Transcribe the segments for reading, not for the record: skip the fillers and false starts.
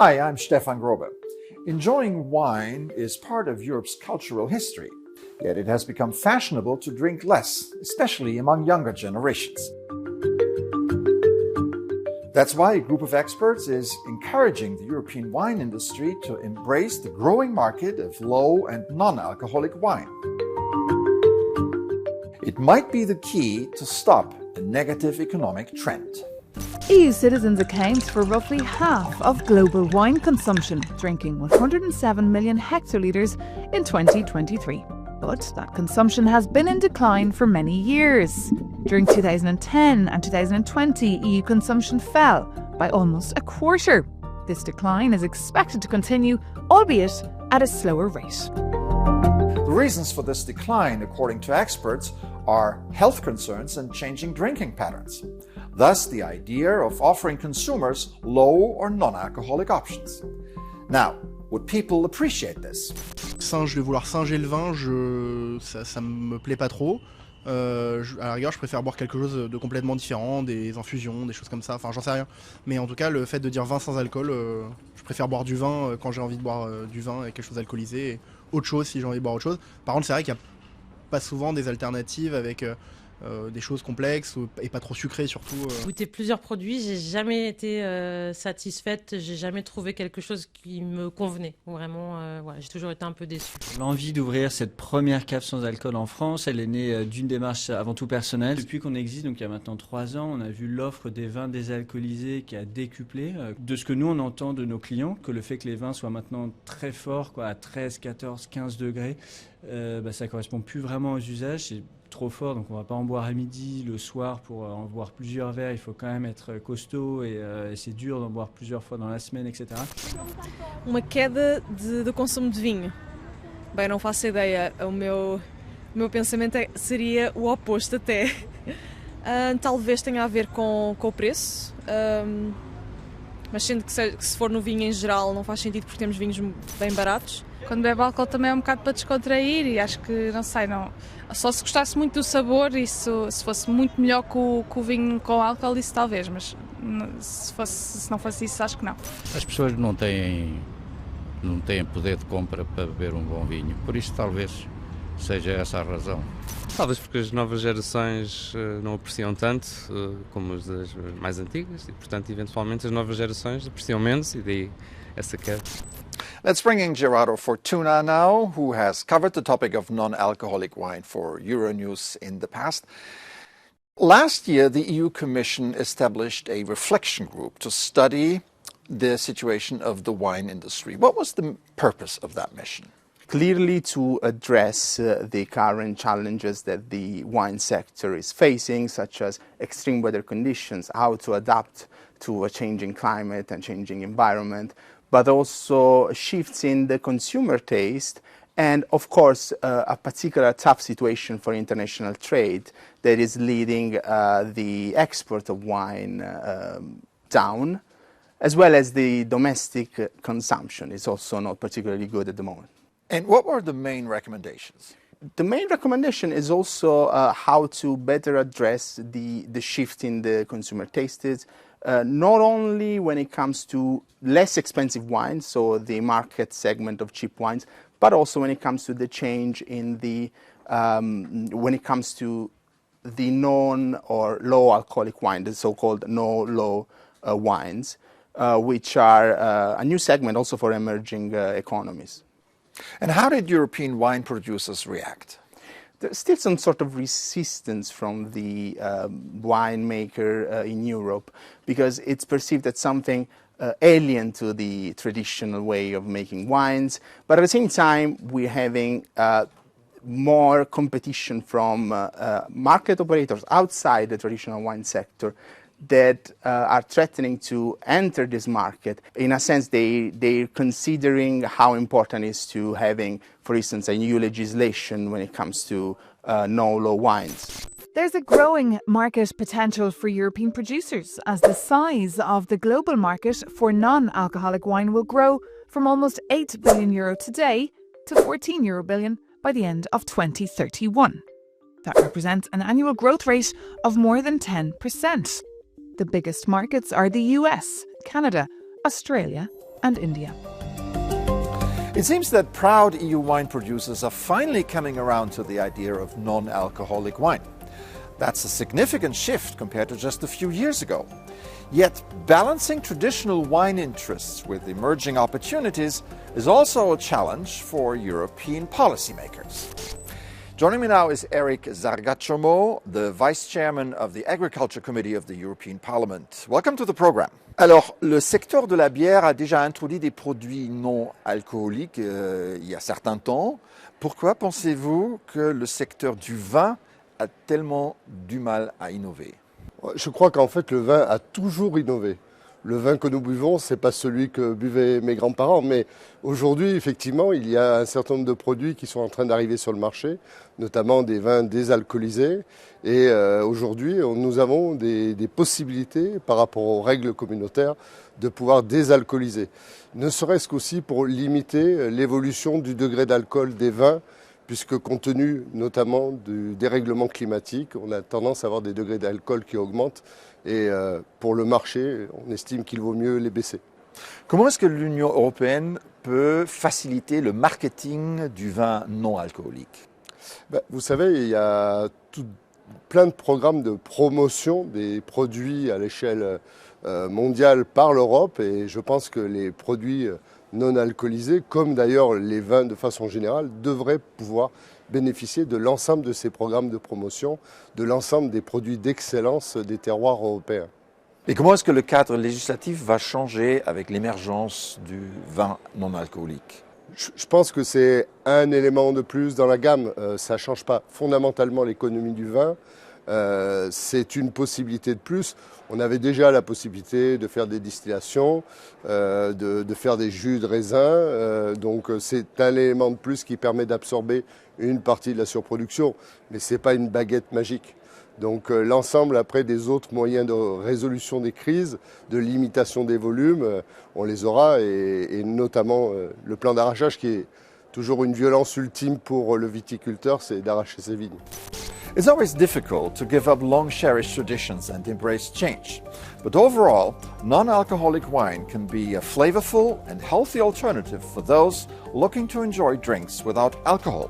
Hi, I'm Stefan Grobe. Enjoying wine is part of Europe's cultural history, yet it has become fashionable to drink less, especially among younger generations. That's why a group of experts is encouraging the European wine industry to embrace the growing market of low and non-alcoholic wine. It might be the key to stop the negative economic trend. EU citizens account for roughly half of global wine consumption, drinking 107 million hectolitres in 2023. But that consumption has been in decline for many years. During 2010 and 2020, EU consumption fell by almost a quarter. This decline is expected to continue, albeit at a slower rate. The reasons for this decline, according to experts, are health concerns and changing drinking patterns. Thus, the idea of offering consumers low or non-alcoholic options. Now, would people appreciate this? De vouloir singer le vin, ça me plaît pas trop. À la rigueur, je préfère boire quelque chose de complètement différent, des infusions, des choses comme ça, enfin j'en sais rien. Mais en tout cas, le fait de dire vin sans alcool, je préfère boire du vin quand j'ai envie de boire du vin avec quelque chose alcoolisé, et autre chose si j'ai envie de boire autre chose. Par contre, c'est vrai qu'il n'y a pas souvent des alternatives avec des choses complexes et pas trop sucrées surtout. J'ai goûté plusieurs produits, j'ai jamais été satisfaite, j'ai jamais trouvé quelque chose qui me convenait. Vraiment, j'ai toujours été un peu déçue. L'envie d'ouvrir cette première cave sans alcool en France, elle est née d'une démarche avant tout personnelle. Depuis qu'on existe, donc il y a maintenant 3 ans, on a vu l'offre des vins désalcoolisés qui a décuplé. De ce que nous on entend de nos clients, que le fait que les vins soient maintenant très forts, à 13, 14, 15 degrés, ça correspond plus vraiment aux usages. C'est trop fort, donc on va pas en boire à midi, le soir pour en boire plusieurs verres, il faut quand même être costaud et c'est dur d'en boire plusieurs fois dans la semaine, etc. Uma queda do consumo de vinho. Bem, não faço ideia, o meu pensamento seria o oposto até. Talvez tenha a ver com o preço, mas sendo que se for no vinho em geral não faz sentido porque temos vinhos bem baratos. Quando bebo álcool também é um bocado para descontrair e acho que, não sei, só se gostasse muito do sabor e se fosse muito melhor que o vinho com álcool, isso talvez, mas se não fosse isso, acho que não. As pessoas não têm poder de compra para beber um bom vinho, por isso talvez seja essa a razão. Talvez porque as novas gerações não apreciam tanto como as das mais antigas e, portanto, eventualmente as novas gerações apreciam menos e daí essa queda. Let's bring in Gerardo Fortuna now, who has covered the topic of non-alcoholic wine for Euronews in the past. Last year, the EU Commission established a reflection group to study the situation of the wine industry. What was the purpose of that mission? Clearly to address the current challenges that the wine sector is facing, such as extreme weather conditions, how to adapt to a changing climate and changing environment, but also shifts in the consumer taste and, of course, a particular tough situation for international trade that is leading the export of wine down, as well as the domestic consumption is also not particularly good at the moment. And what were the main recommendations? The main recommendation is also how to better address the shift in the consumer tastes, not only when it comes to less expensive wines, so the market segment of cheap wines, but also when it comes to the change in the when it comes to the non or low alcoholic wine, the so-called no-low wines, which are a new segment also for emerging economies. And how did European wine producers react? There's still some sort of resistance from the winemaker in Europe because it's perceived as something alien to the traditional way of making wines. But at the same time, we're having more competition from market operators outside the traditional wine sector that are threatening to enter this market. In a sense, they're considering how important it is to having, for instance, a new legislation when it comes to no-low wines. There's a growing market potential for European producers as the size of the global market for non-alcoholic wine will grow from almost €8 billion today to €14 billion by the end of 2031. That represents an annual growth rate of more than 10%. The biggest markets are the US, Canada, Australia and India. It seems that proud EU wine producers are finally coming around to the idea of non-alcoholic wine. That's a significant shift compared to just a few years ago. Yet, balancing traditional wine interests with emerging opportunities is also a challenge for European policymakers. Joining me now is Eric Zargachomo, the Vice Chairman of the Agriculture Committee of the European Parliament. Welcome to the program. Alors, le secteur de la bière a déjà introduit des produits non alcooliques il y a certain temps. Pourquoi pensez-vous que le secteur du vin a tellement du mal à innover? Je crois qu'en fait, le vin a toujours innové. Le vin que nous buvons, ce n'est pas celui que buvaient mes grands-parents, mais aujourd'hui, effectivement, il y a un certain nombre de produits qui sont en train d'arriver sur le marché, notamment des vins désalcoolisés. Et aujourd'hui, nous avons des possibilités, par rapport aux règles communautaires, de pouvoir désalcooliser. Ne serait-ce qu'aussi pour limiter l'évolution du degré d'alcool des vins, puisque compte tenu notamment du dérèglement climatique, on a tendance à avoir des degrés d'alcool qui augmentent. Et pour le marché, on estime qu'il vaut mieux les baisser. Comment est-ce que l'Union européenne peut faciliter le marketing du vin non alcoolique? Vous savez, il y a plein de programmes de promotion des produits à l'échelle mondiale par l'Europe. Et je pense que les produits non alcoolisés, comme d'ailleurs les vins de façon générale, devraient pouvoir bénéficier de l'ensemble de ces programmes de promotion, de l'ensemble des produits d'excellence des terroirs européens. Et comment est-ce que le cadre législatif va changer avec l'émergence du vin non alcoolique? Je pense que c'est un élément de plus dans la gamme. Ça ne change pas fondamentalement l'économie du vin. C'est une possibilité de plus. On avait déjà la possibilité de faire des distillations, de faire des jus de raisin. Donc c'est un élément de plus qui permet d'absorber une partie de la surproduction. Mais ce n'est pas une baguette magique. Donc l'ensemble après des autres moyens de résolution des crises, de limitation des volumes, on les aura. Et notamment le plan d'arrachage qui est toujours une violence ultime pour le viticulteur, c'est d'arracher ses vignes. It's always difficult to give up long-cherished traditions and embrace change. But overall, non-alcoholic wine can be a flavorful and healthy alternative for those looking to enjoy drinks without alcohol.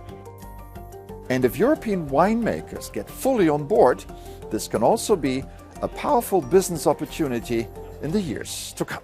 And if European winemakers get fully on board, this can also be a powerful business opportunity in the years to come.